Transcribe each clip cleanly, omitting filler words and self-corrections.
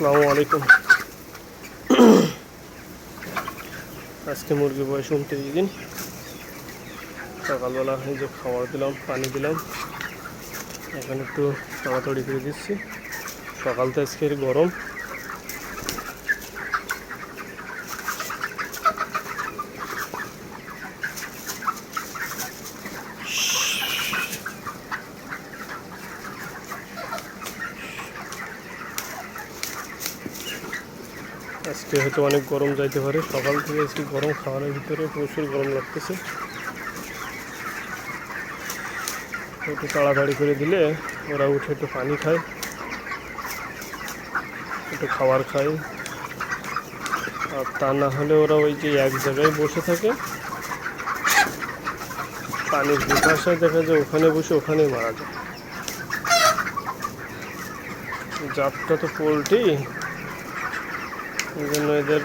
আসসালামু আলাইকুম। আজকে মুরগির বয়স 29 দিন। সকালবেলা এই যে খাবার দিলাম, পানি দিলাম, এখন একটু তাড়াতাড়ি করে দিচ্ছি। সকাল তো আজকের গরম, আজকে হয়তো অনেক গরম যাইতে পারে। সকাল থেকে আজকে গরম, খাওয়ানোর ভিতরে প্রচুর গরম লাগতেছে। একটু তাড়াতাড়ি করে দিলে ওরা উঠে একটু পানি খায়, একটু খাবার খায়। আর তা না হলে ওরা ওই যে এক জায়গায় বসে থাকে, পানির পিপাসায় দেখা যায় ওখানে বসে ওখানেই মারা যায়। জাতটা তো পোলট্রি, এই জন্য এদের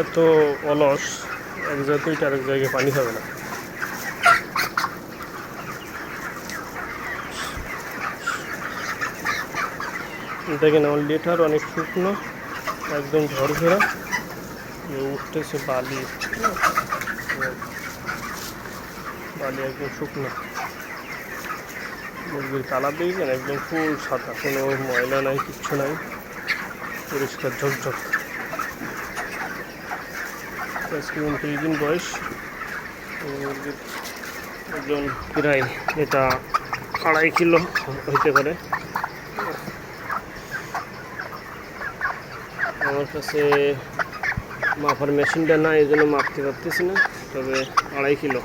এত অলস, এক জায়গায় আরেক জায়গায় পানি খাবে না। দেখেন আমার লেটার অনেক শুকনো, একদম ঝরঝরা, উঠতেছে বালি, বালি একদম শুকনো। মুরগির কালার দেখবেন একদম ফুল সাদা, কোনো ময়লা নাই, কিচ্ছু নাই, পরিষ্কার ঝকঝক। আজকে 29 দিন বয়স। মুরগির ওজন প্রায় এটা 2.5 কিলো হইতে পারে। আমার কাছে মাপার মেশিনটা না, এই জন্য মাপতে পারতেছি না, তবে 2.5 কিলো।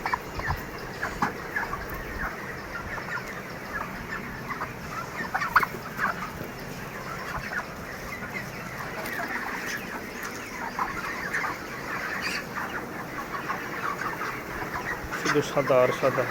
শুধু সাদা আর সাদা।